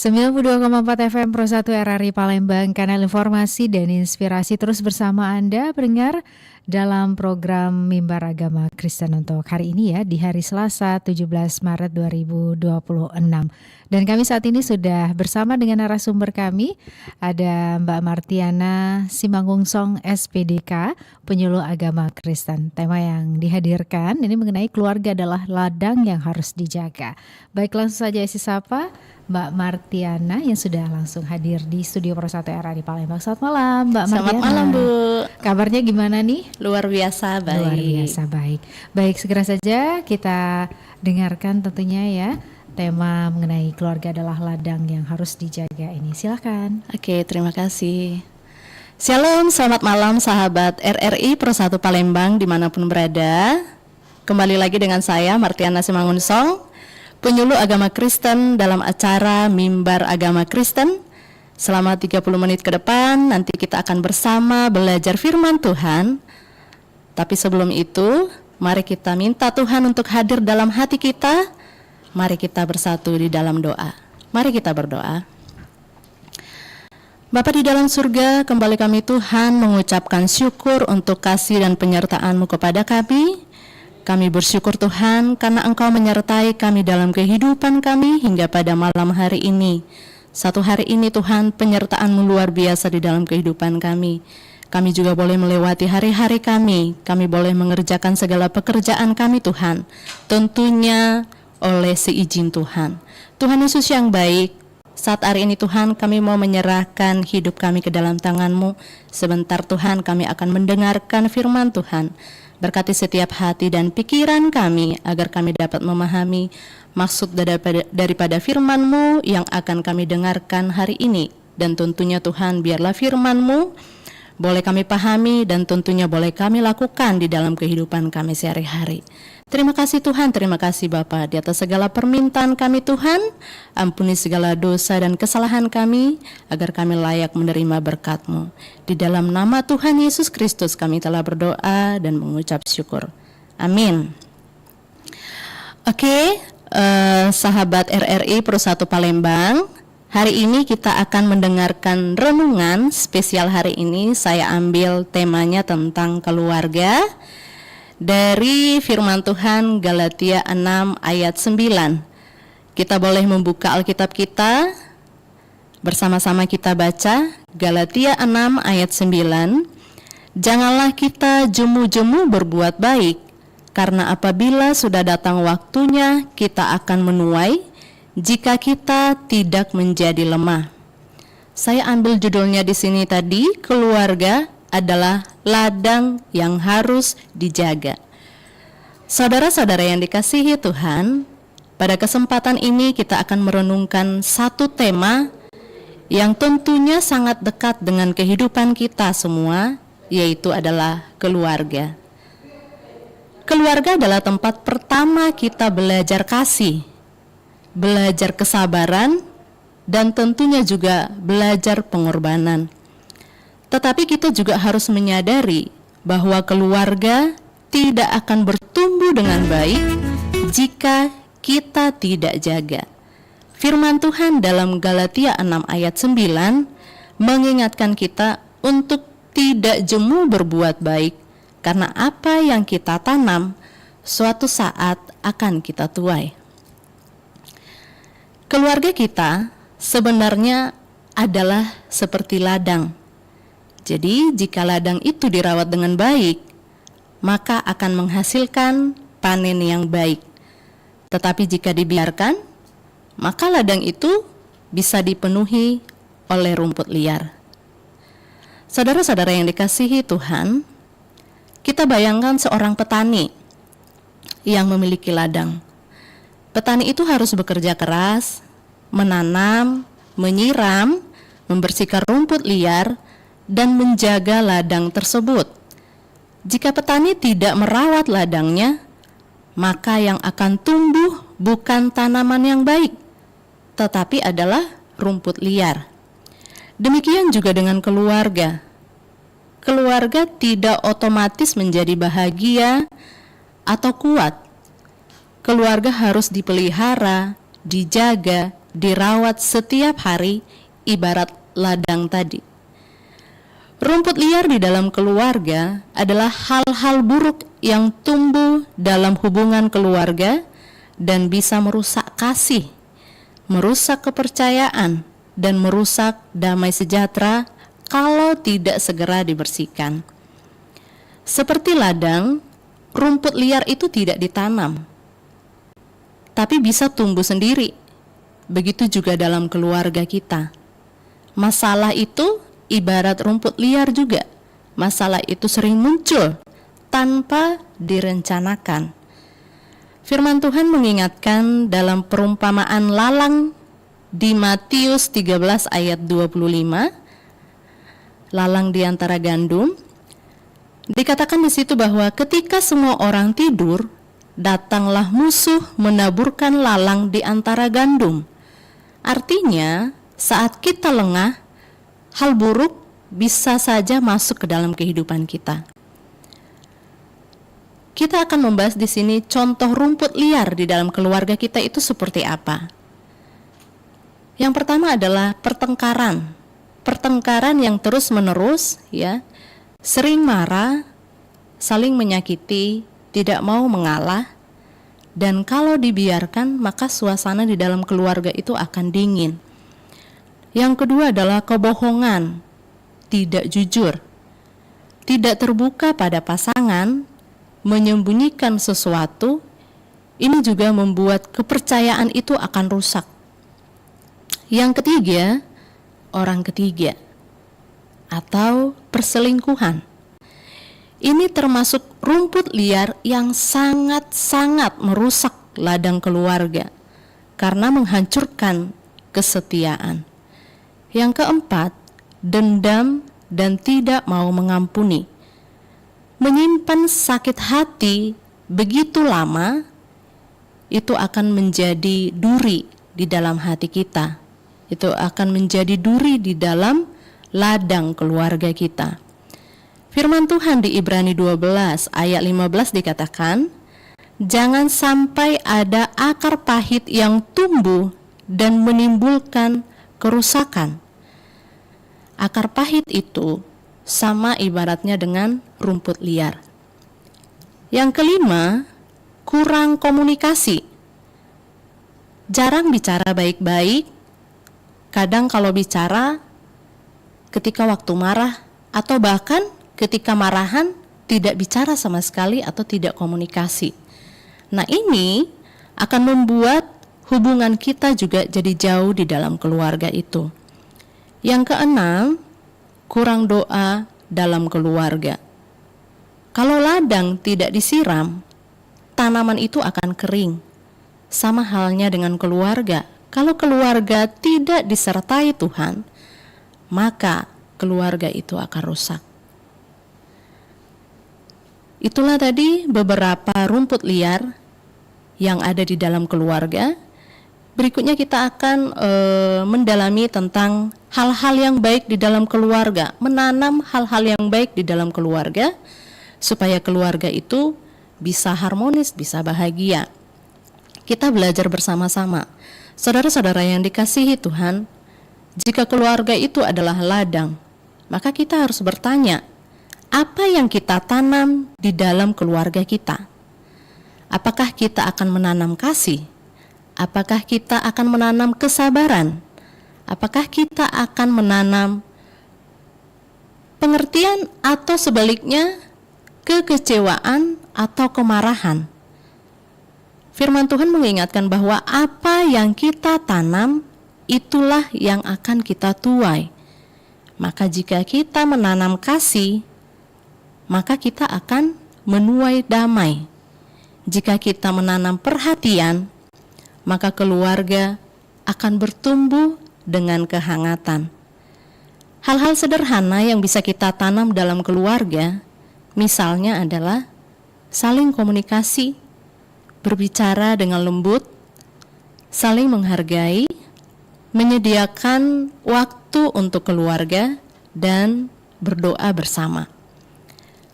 92,4 FM Pro 1 RRI Palembang, kanal informasi dan inspirasi terus bersama Anda pendengar dalam program Mimbar Agama Kristen untuk hari ini ya, di hari Selasa 17 Maret 2026. Dan kami saat ini sudah bersama dengan narasumber kami, ada Mbak Martiana Simangungsong SPDK, penyuluh agama Kristen. Tema yang dihadirkan ini mengenai keluarga adalah ladang yang harus dijaga. Baik, langsung saja isi sapa Mbak Martiana yang sudah langsung hadir di studio Pro 1 RRI Palembang. Selamat malam Mbak Martiana. Selamat malam Bu. Kabarnya gimana nih? Luar biasa baik. Luar biasa baik. Baik, segera saja kita dengarkan tentunya ya. Tema mengenai keluarga adalah ladang yang harus dijaga ini. Silakan. Oke, terima kasih. Shalom, selamat malam sahabat RRI Pro 1 Palembang dimanapun berada. Kembali lagi dengan saya Martiana Simangungsong, penyuluh agama Kristen dalam acara Mimbar Agama Kristen. Selama 30 menit ke depan nanti kita akan bersama belajar firman Tuhan. Tapi sebelum itu, mari kita minta Tuhan untuk hadir dalam hati kita. Mari kita bersatu di dalam doa. Mari kita berdoa. Bapa di dalam surga, kembali kami Tuhan mengucapkan syukur untuk kasih dan penyertaan-Mu kepada kami. Kami bersyukur Tuhan karena Engkau menyertai kami dalam kehidupan kami hingga pada malam hari ini. Satu hari ini Tuhan, penyertaan-Mu luar biasa di dalam kehidupan kami. Kami juga boleh melewati hari-hari kami. Kami boleh mengerjakan segala pekerjaan kami Tuhan. Tentunya oleh seizin Tuhan. Tuhan Yesus yang baik, saat hari ini Tuhan kami mau menyerahkan hidup kami ke dalam tangan-Mu. Sebentar Tuhan kami akan mendengarkan firman Tuhan. Berkati setiap hati dan pikiran kami agar kami dapat memahami maksud daripada firman-Mu yang akan kami dengarkan hari ini. Dan tentunya Tuhan biarlah firman-Mu boleh kami pahami dan tentunya boleh kami lakukan di dalam kehidupan kami sehari-hari. Terima kasih Tuhan, terima kasih Bapa di atas segala permintaan kami Tuhan. Ampuni segala dosa dan kesalahan kami agar kami layak menerima berkat-Mu. Di dalam nama Tuhan Yesus Kristus kami telah berdoa dan mengucap syukur. Amin. Oke, sahabat RRI Pro 1 Palembang, hari ini kita akan mendengarkan renungan spesial hari ini. Saya ambil temanya tentang keluarga dari firman Tuhan Galatia 6 ayat 9. Kita boleh membuka Alkitab kita, bersama-sama kita baca Galatia 6 ayat 9. Janganlah kita jemu-jemu berbuat baik, karena apabila sudah datang waktunya kita akan menuai jika kita tidak menjadi lemah. Saya ambil judulnya di sini tadi, keluarga adalah ladang yang harus dijaga. Saudara-saudara yang dikasihi Tuhan, pada kesempatan ini kita akan merenungkan satu tema yang tentunya sangat dekat dengan kehidupan kita semua, yaitu adalah keluarga. Keluarga adalah tempat pertama kita belajar kasih, belajar kesabaran, dan tentunya juga belajar pengorbanan. Tetapi kita juga harus menyadari bahwa keluarga tidak akan bertumbuh dengan baik jika kita tidak jaga. Firman Tuhan dalam Galatia 6 ayat 9 mengingatkan kita untuk tidak jemu berbuat baik, karena apa yang kita tanam suatu saat akan kita tuai. Keluarga kita sebenarnya adalah seperti ladang. Jadi jika ladang itu dirawat dengan baik, maka akan menghasilkan panen yang baik. Tetapi jika dibiarkan, maka ladang itu bisa dipenuhi oleh rumput liar. Saudara-saudara yang dikasihi Tuhan, kita bayangkan seorang petani yang memiliki ladang. Petani itu harus bekerja keras, menanam, menyiram, membersihkan rumput liar, dan menjaga ladang tersebut. Jika petani tidak merawat ladangnya, maka yang akan tumbuh bukan tanaman yang baik, tetapi adalah rumput liar. Demikian juga dengan keluarga. Keluarga tidak otomatis menjadi bahagia atau kuat. Keluarga harus dipelihara, dijaga, dirawat setiap hari ibarat ladang tadi. Rumput liar di dalam keluarga adalah hal-hal buruk yang tumbuh dalam hubungan keluarga dan bisa merusak kasih, merusak kepercayaan, dan merusak damai sejahtera kalau tidak segera dibersihkan. Seperti ladang, rumput liar itu tidak ditanam, tapi bisa tumbuh sendiri. Begitu juga dalam keluarga kita. Masalah itu ibarat rumput liar juga. Masalah itu sering muncul tanpa direncanakan. Firman Tuhan mengingatkan dalam perumpamaan lalang di Matius 13 ayat 25, lalang di antara gandum. Dikatakan di situ bahwa ketika semua orang tidur, datanglah musuh menaburkan lalang di antara gandum. Artinya, saat kita lengah, hal buruk bisa saja masuk ke dalam kehidupan kita. Kita akan membahas di sini contoh rumput liar di dalam keluarga kita itu seperti apa. Yang pertama adalah pertengkaran. Pertengkaran yang terus-menerus, ya, sering marah, saling menyakiti, tidak mau mengalah, dan kalau dibiarkan maka suasana di dalam keluarga itu akan dingin. Yang kedua adalah kebohongan, tidak jujur, tidak terbuka pada pasangan, menyembunyikan sesuatu. Ini juga membuat kepercayaan itu akan rusak. Yang ketiga, orang ketiga atau perselingkuhan. Ini termasuk rumput liar yang sangat-sangat merusak ladang keluarga karena menghancurkan kesetiaan. Yang keempat, dendam dan tidak mau mengampuni. Menyimpan sakit hati begitu lama, itu akan menjadi duri di dalam hati kita. Itu akan menjadi duri di dalam ladang keluarga kita. Firman Tuhan di Ibrani 12 ayat 15 dikatakan, jangan sampai ada akar pahit yang tumbuh dan menimbulkan kerusakan. Akar pahit itu sama ibaratnya dengan rumput liar. Yang kelima, kurang komunikasi. Jarang bicara baik-baik. Kadang kalau bicara ketika waktu marah atau bahkan ketika marahan tidak bicara sama sekali atau tidak komunikasi. Nah, ini akan membuat hubungan kita juga jadi jauh di dalam keluarga itu. Yang keenam, kurang doa dalam keluarga. Kalau ladang tidak disiram, tanaman itu akan kering. Sama halnya dengan keluarga. Kalau keluarga tidak disertai Tuhan, maka keluarga itu akan rusak. Itulah tadi beberapa rumput liar yang ada di dalam keluarga. Berikutnya kita akan mendalami tentang hal-hal yang baik di dalam keluarga, menanam hal-hal yang baik di dalam keluarga supaya keluarga itu bisa harmonis, bisa bahagia. Kita belajar bersama-sama. Saudara-saudara yang dikasihi Tuhan, jika keluarga itu adalah ladang, maka kita harus bertanya, apa yang kita tanam di dalam keluarga kita? Apakah kita akan menanam kasih? Apakah kita akan menanam kesabaran? Apakah kita akan menanam pengertian atau sebaliknya kekecewaan atau kemarahan? Firman Tuhan mengingatkan bahwa apa yang kita tanam, itulah yang akan kita tuai. Maka jika kita menanam kasih, maka kita akan menuai damai. Jika kita menanam perhatian, maka keluarga akan bertumbuh dengan kehangatan. Hal-hal sederhana yang bisa kita tanam dalam keluarga, misalnya adalah saling komunikasi, berbicara dengan lembut, saling menghargai, menyediakan waktu untuk keluarga, dan berdoa bersama.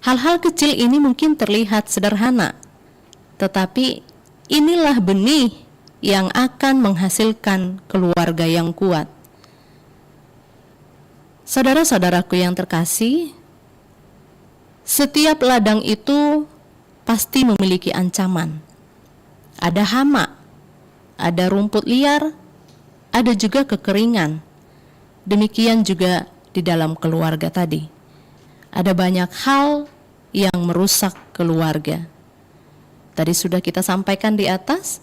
Hal-hal kecil ini mungkin terlihat sederhana, tetapi inilah benih yang akan menghasilkan keluarga yang kuat. Saudara-saudaraku yang terkasih, setiap ladang itu pasti memiliki ancaman. Ada hama, ada rumput liar, ada juga kekeringan. Demikian juga di dalam keluarga tadi. Ada banyak hal yang merusak keluarga. Tadi sudah kita sampaikan di atas.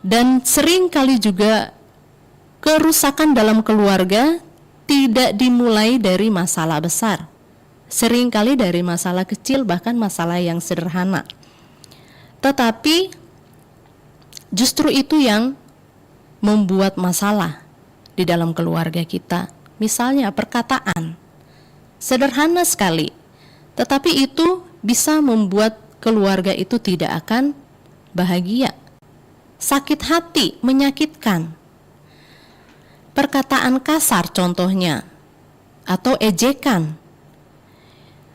Dan sering kali juga kerusakan dalam keluarga tidak dimulai dari masalah besar. Sering kali dari masalah kecil, bahkan masalah yang sederhana. Tetapi justru itu yang membuat masalah di dalam keluarga kita. Misalnya perkataan, sederhana sekali, tetapi itu bisa membuat keluarga itu tidak akan bahagia. Sakit hati, menyakitkan. Perkataan kasar contohnya, atau ejekan,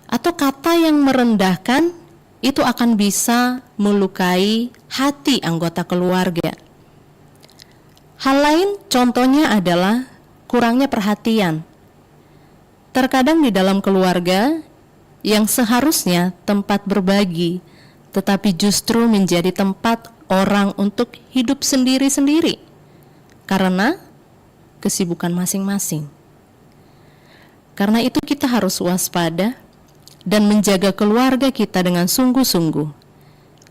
atau kata yang merendahkan, itu akan bisa melukai hati anggota keluarga. Hal lain contohnya adalah kurangnya perhatian. Terkadang di dalam keluarga yang seharusnya tempat berbagi, tetapi justru menjadi tempat orang untuk hidup sendiri-sendiri karena kesibukan masing-masing. Karena itu kita harus waspada dan menjaga keluarga kita dengan sungguh-sungguh.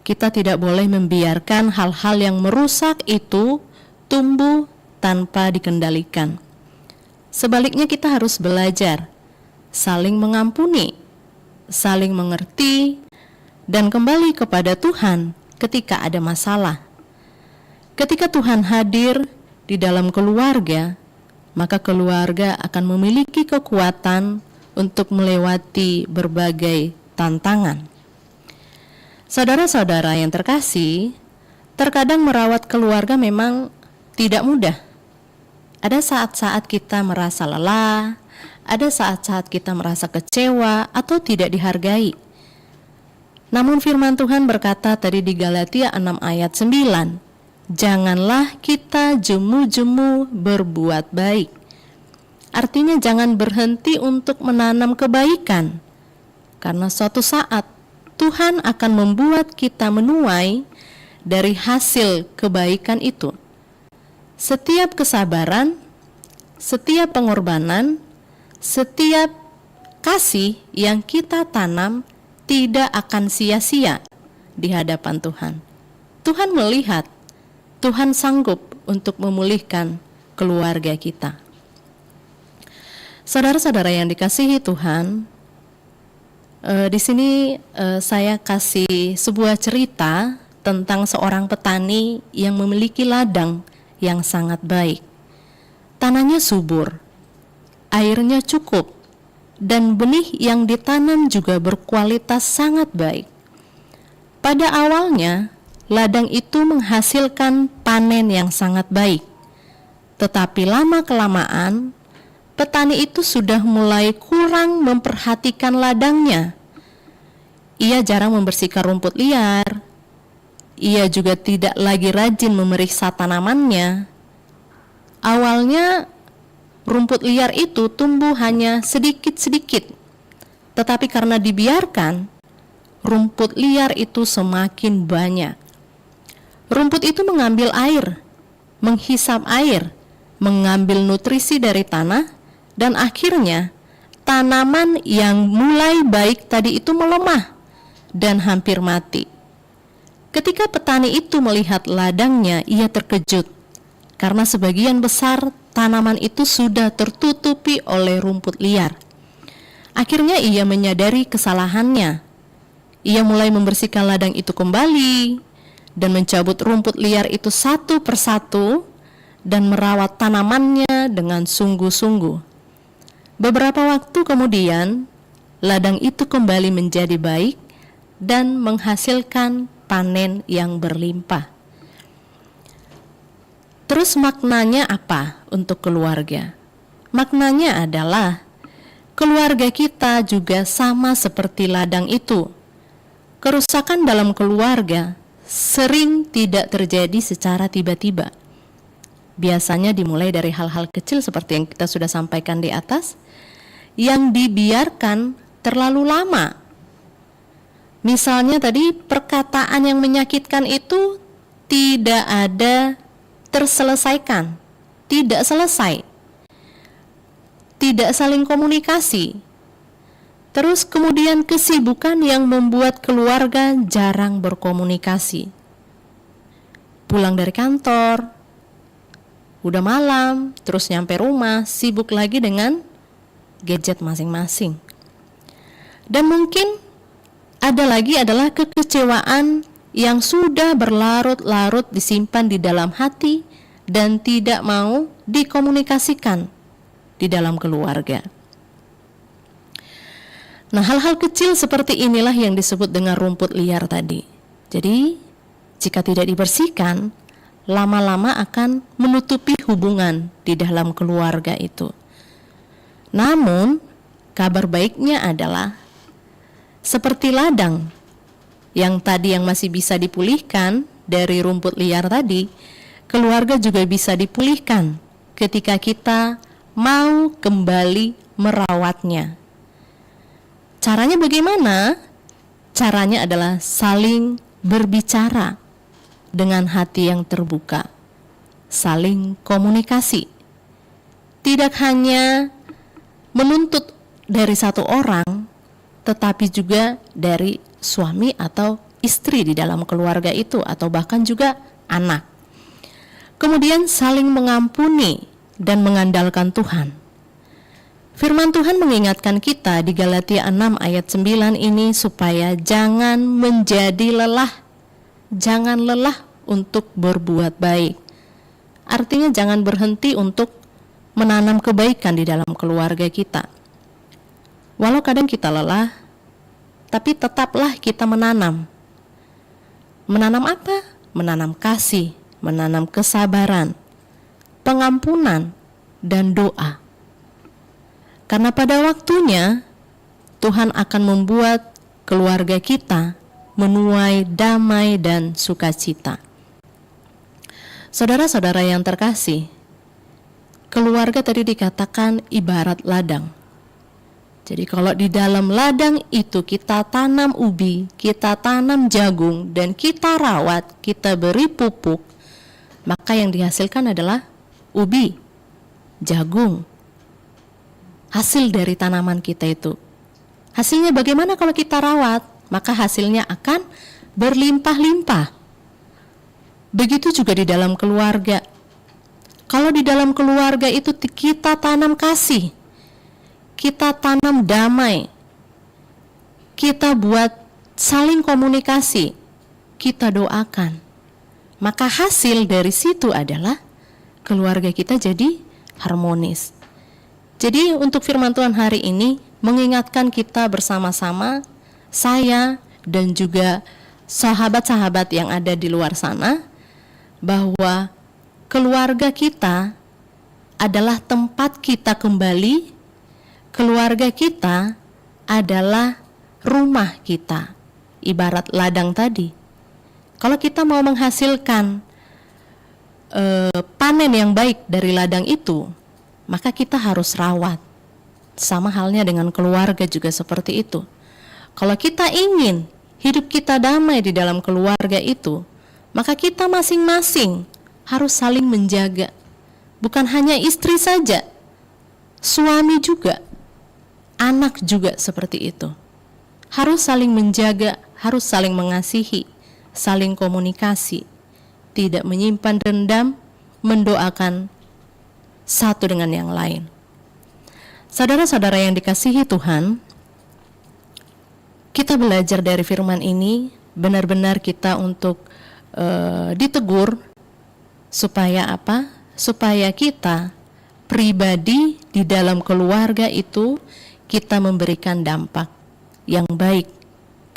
Kita tidak boleh membiarkan hal-hal yang merusak itu tumbuh tanpa dikendalikan. Sebaliknya kita harus belajar saling mengampuni, saling mengerti, dan kembali kepada Tuhan ketika ada masalah. Ketika Tuhan hadir di dalam keluarga, maka keluarga akan memiliki kekuatan untuk melewati berbagai tantangan. Saudara-saudara yang terkasih, terkadang merawat keluarga memang tidak mudah. Ada saat-saat kita merasa lelah, ada saat-saat kita merasa kecewa atau tidak dihargai. Namun firman Tuhan berkata tadi di Galatia 6 ayat 9, janganlah kita jemu-jemu berbuat baik. Artinya jangan berhenti untuk menanam kebaikan, karena suatu saat Tuhan akan membuat kita menuai dari hasil kebaikan itu. Setiap kesabaran, setiap pengorbanan, setiap kasih yang kita tanam tidak akan sia-sia di hadapan Tuhan. Tuhan melihat, Tuhan sanggup untuk memulihkan keluarga kita. Saudara-saudara yang dikasihi Tuhan, di sini saya kasih sebuah cerita tentang seorang petani yang memiliki ladang yang sangat baik. Tanahnya subur, airnya cukup, dan benih yang ditanam juga berkualitas sangat baik. Pada awalnya, ladang itu menghasilkan panen yang sangat baik. Tetapi lama-kelamaan, petani itu sudah mulai kurang memperhatikan ladangnya. Ia jarang membersihkan rumput liar. Ia juga tidak lagi rajin memeriksa tanamannya. Awalnya, rumput liar itu tumbuh hanya sedikit-sedikit, tetapi karena dibiarkan, rumput liar itu semakin banyak. Rumput itu mengambil air, menghisap air, mengambil nutrisi dari tanah, dan akhirnya tanaman yang mulai baik tadi itu melemah dan hampir mati. Ketika petani itu melihat ladangnya, ia terkejut karena sebagian besar tanaman itu sudah tertutupi oleh rumput liar. Akhirnya ia menyadari kesalahannya. Ia mulai membersihkan ladang itu kembali dan mencabut rumput liar itu satu persatu dan merawat tanamannya dengan sungguh-sungguh. Beberapa waktu kemudian, ladang itu kembali menjadi baik dan menghasilkan panen yang berlimpah. Terus maknanya apa untuk keluarga? Maknanya adalah keluarga kita juga sama seperti ladang itu. Kerusakan dalam keluarga sering tidak terjadi secara tiba-tiba. Biasanya dimulai dari hal-hal kecil seperti yang kita sudah sampaikan di atas, yang dibiarkan terlalu lama. Misalnya tadi perkataan yang menyakitkan itu tidak ada terselesaikan, tidak selesai, tidak saling komunikasi. Terus kemudian kesibukan yang membuat keluarga jarang berkomunikasi. Pulang dari kantor, udah malam, terus nyampe rumah, sibuk lagi dengan gadget masing-masing. Dan mungkin ada lagi adalah kekecewaan yang sudah berlarut-larut disimpan di dalam hati dan tidak mau dikomunikasikan di dalam keluarga. Nah, hal-hal kecil seperti inilah yang disebut dengan rumput liar tadi. Jadi, jika tidak dibersihkan, lama-lama akan menutupi hubungan di dalam keluarga itu. Namun, kabar baiknya adalah seperti ladang yang masih bisa dipulihkan dari rumput liar tadi, keluarga juga bisa dipulihkan ketika kita mau kembali merawatnya. Caranya bagaimana? Caranya adalah saling berbicara dengan hati yang terbuka, saling komunikasi. Tidak hanya menuntut dari satu orang, tetapi juga dari suami atau istri di dalam keluarga itu, atau bahkan juga anak. Kemudian saling mengampuni dan mengandalkan Tuhan. Firman Tuhan mengingatkan kita di Galatia 6 ayat 9 ini supaya jangan menjadi lelah. Jangan lelah untuk berbuat baik. Artinya jangan berhenti untuk menanam kebaikan di dalam keluarga kita. Walau kadang kita lelah, tapi tetaplah kita menanam. Menanam apa? Menanam kasih, menanam kesabaran, pengampunan, dan doa. Karena pada waktunya Tuhan akan membuat keluarga kita menuai damai dan sukacita. Saudara-saudara yang terkasih, keluarga tadi dikatakan ibarat ladang. Jadi kalau di dalam ladang itu kita tanam ubi, kita tanam jagung, dan kita rawat, kita beri pupuk, maka yang dihasilkan adalah ubi, jagung. Hasil dari tanaman kita itu. Hasilnya bagaimana kalau kita rawat? Maka hasilnya akan berlimpah-limpah. Begitu juga di dalam keluarga. Kalau di dalam keluarga itu kita tanam kasih, kita tanam damai, kita buat saling komunikasi, kita doakan, maka hasil dari situ adalah keluarga kita jadi harmonis. Jadi untuk firman Tuhan hari ini mengingatkan kita bersama-sama, saya dan juga sahabat-sahabat yang ada di luar sana, bahwa keluarga kita adalah tempat kita kembali, keluarga kita adalah rumah kita, ibarat ladang tadi. Kalau kita mau menghasilkan panen yang baik dari ladang itu, maka kita harus rawat. Sama halnya dengan keluarga juga seperti itu. Kalau kita ingin hidup kita damai di dalam keluarga itu, maka kita masing-masing harus saling menjaga. Bukan hanya istri saja, suami juga, anak juga seperti itu. Harus saling menjaga, harus saling mengasihi, saling komunikasi, tidak menyimpan dendam, mendoakan satu dengan yang lain. Saudara-saudara yang dikasihi Tuhan, kita belajar dari firman ini, benar-benar kita untuk ditegur supaya apa? Supaya kita pribadi di dalam keluarga itu kita memberikan dampak yang baik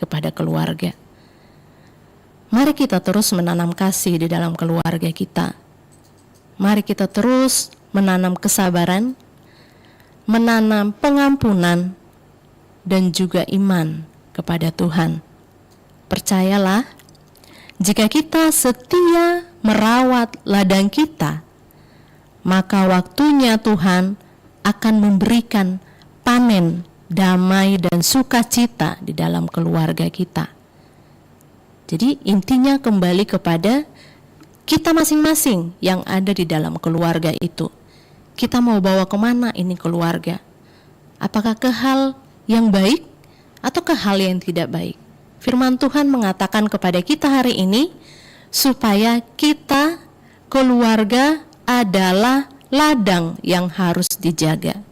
kepada keluarga. Mari kita terus menanam kasih di dalam keluarga kita. Mari kita terus menanam kesabaran, menanam pengampunan, dan juga iman kepada Tuhan. Percayalah, Jika kita setia merawat ladang kita, maka waktunya Tuhan akan memberikan panen damai dan sukacita di dalam keluarga kita. Jadi intinya kembali kepada kita masing-masing yang ada di dalam keluarga itu. Kita mau bawa kemana ini keluarga? Apakah ke hal yang baik atau ke hal yang tidak baik? Firman Tuhan mengatakan kepada kita hari ini, supaya kita, keluarga adalah ladang yang harus dijaga.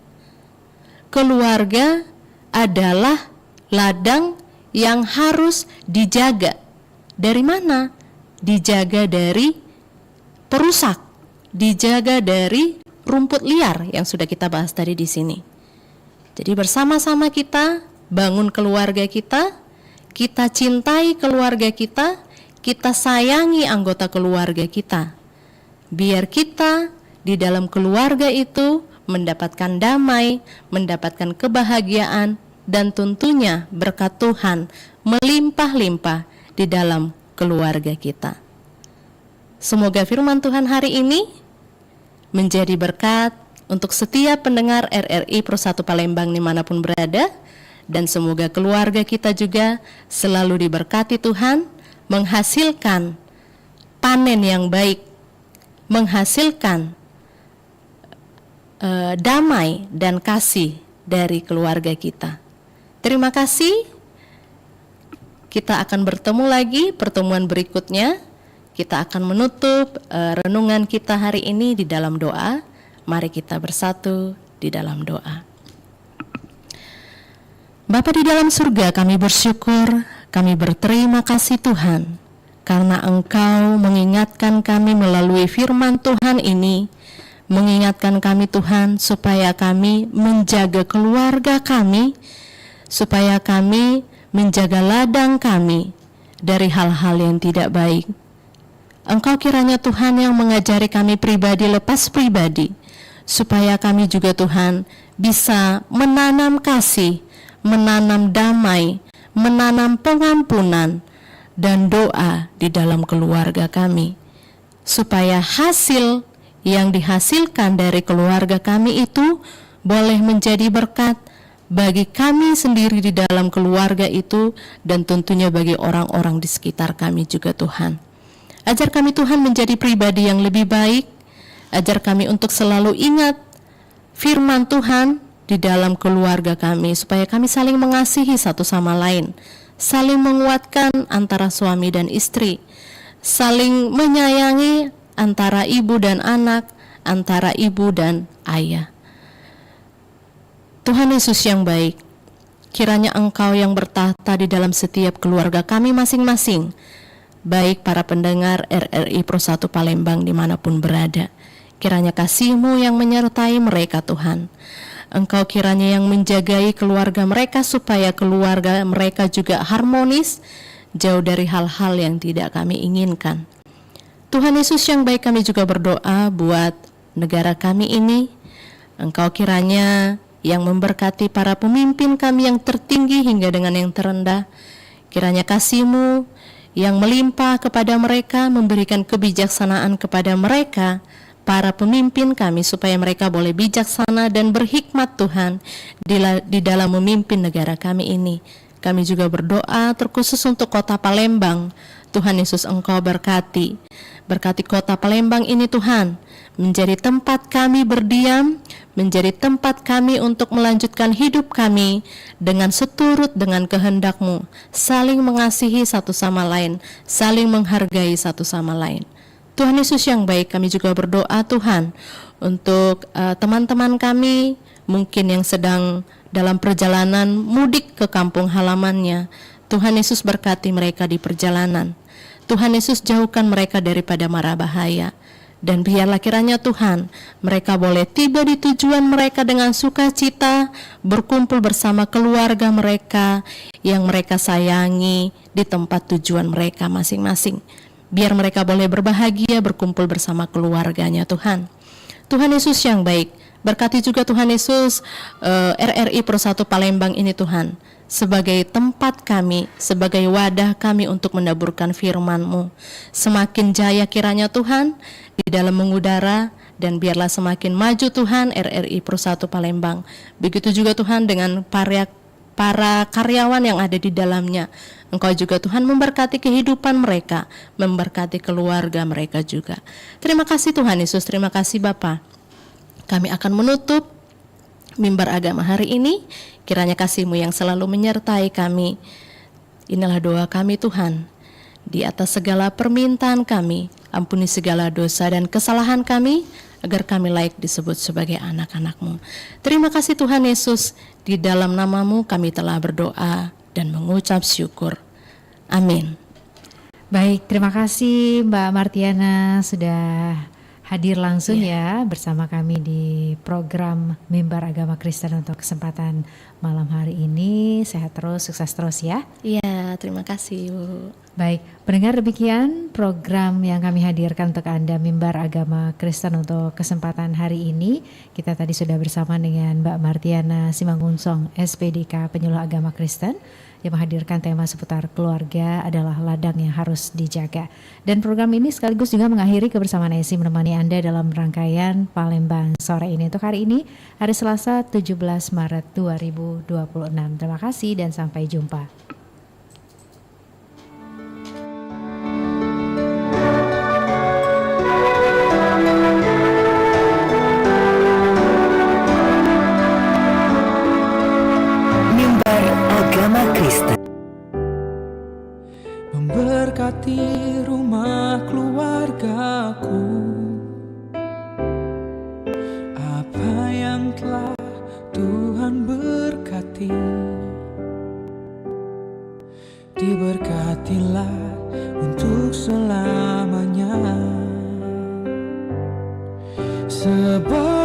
Keluarga adalah ladang yang harus dijaga. Dari mana? Dijaga dari perusak, dijaga dari rumput liar yang sudah kita bahas tadi di sini. Jadi bersama-sama kita bangun keluarga kita cintai keluarga kita sayangi anggota keluarga kita. Biar kita di dalam keluarga itu mendapatkan damai, mendapatkan kebahagiaan, dan tentunya berkat Tuhan melimpah-limpah di dalam keluarga kita. Semoga firman Tuhan hari ini menjadi berkat untuk setiap pendengar RRI Pro 1 Palembang dimanapun berada, dan semoga keluarga kita juga selalu diberkati Tuhan, menghasilkan panen yang baik, menghasilkan damai dan kasih dari keluarga kita. Terima kasih. Kita akan bertemu lagi pertemuan berikutnya. Kita akan menutup renungan kita hari ini di dalam doa. Mari kita bersatu di dalam doa. Bapa di dalam surga, kami bersyukur, kami berterima kasih Tuhan, karena Engkau mengingatkan kami melalui firman Tuhan ini, mengingatkan kami Tuhan supaya kami menjaga keluarga kami, supaya kami menjaga ladang kami dari hal-hal yang tidak baik. Engkau kiranya Tuhan yang mengajari kami pribadi lepas pribadi, supaya kami juga Tuhan bisa menanam kasih, menanam damai, menanam pengampunan dan doa di dalam keluarga kami, supaya hasil yang dihasilkan dari keluarga kami itu boleh menjadi berkat bagi kami sendiri di dalam keluarga itu, dan tentunya bagi orang-orang di sekitar kami juga Tuhan. Ajar kami Tuhan menjadi pribadi yang lebih baik, ajar kami untuk selalu ingat firman Tuhan di dalam keluarga kami, supaya kami saling mengasihi satu sama lain, saling menguatkan antara suami dan istri, saling menyayangi antara ibu dan anak, antara ibu dan ayah. Tuhan Yesus yang baik, kiranya Engkau yang bertahta di dalam setiap keluarga kami masing-masing, baik para pendengar RRI Pro 1 Palembang dimanapun berada. Kiranya kasih-Mu yang menyertai mereka Tuhan. Engkau kiranya yang menjagai keluarga mereka, supaya keluarga mereka juga harmonis, jauh dari hal-hal yang tidak kami inginkan. Tuhan Yesus yang baik, kami juga berdoa buat negara kami ini. Engkau kiranya yang memberkati para pemimpin kami yang tertinggi hingga dengan yang terendah. Kiranya kasih-Mu yang melimpah kepada mereka, memberikan kebijaksanaan kepada mereka, para pemimpin kami, supaya mereka boleh bijaksana dan berhikmat Tuhan di dalam memimpin negara kami ini. Kami juga berdoa terkhusus untuk kota Palembang. Tuhan Yesus, Engkau berkati kota Palembang ini Tuhan, menjadi tempat kami berdiam, menjadi tempat kami untuk melanjutkan hidup kami dengan seturut dengan kehendak-Mu, saling mengasihi satu sama lain, saling menghargai satu sama lain. Tuhan Yesus yang baik, kami juga berdoa Tuhan untuk teman-teman kami mungkin yang sedang dalam perjalanan mudik ke kampung halamannya. Tuhan Yesus berkati mereka di perjalanan. Tuhan Yesus jauhkan mereka daripada mara bahaya. Dan biarlah kiranya Tuhan, mereka boleh tiba di tujuan mereka dengan sukacita, berkumpul bersama keluarga mereka yang mereka sayangi di tempat tujuan mereka masing-masing. Biar mereka boleh berbahagia berkumpul bersama keluarganya Tuhan. Tuhan Yesus yang baik, berkati juga Tuhan Yesus RRI Pro 1 Palembang ini Tuhan, sebagai tempat kami, sebagai wadah kami untuk menaburkan firman-Mu. Semakin jaya kiranya Tuhan di dalam mengudara, dan biarlah semakin maju Tuhan RRI Pro1 Palembang. Begitu juga Tuhan dengan para karyawan yang ada di dalamnya. Engkau juga Tuhan memberkati kehidupan mereka, memberkati keluarga mereka juga. Terima kasih Tuhan Yesus, terima kasih Bapa. Kami akan menutup mimbar agama hari ini. Kiranya kasih-Mu yang selalu menyertai kami. Inilah doa kami Tuhan. Di atas segala permintaan kami, ampuni segala dosa dan kesalahan kami, agar kami layak disebut sebagai anak-anak-Mu. Terima kasih Tuhan Yesus, di dalam nama-Mu kami telah berdoa dan mengucap syukur. Amin. Baik, terima kasih Mbak Martiana sudah hadir langsung ya bersama kami di program Mimbar Agama Kristen untuk kesempatan malam hari ini. Sehat terus, sukses terus ya. Iya, terima kasih Bu. Baik, pendengar, demikian program yang kami hadirkan untuk Anda, Mimbar Agama Kristen untuk kesempatan hari ini. Kita tadi sudah bersama dengan Mbak Martiana Simangunsong, SPDK Penyuluh Agama Kristen, yang menghadirkan tema seputar keluarga adalah ladang yang harus dijaga. Dan program ini sekaligus juga mengakhiri kebersamaan Esi menemani Anda dalam rangkaian Palembang sore ini. Untuk hari ini, hari Selasa 17 Maret 2026. Terima kasih dan sampai jumpa. Memberkati rumah keluargaku, apa yang telah Tuhan berkati, diberkatilah untuk selamanya. Sebab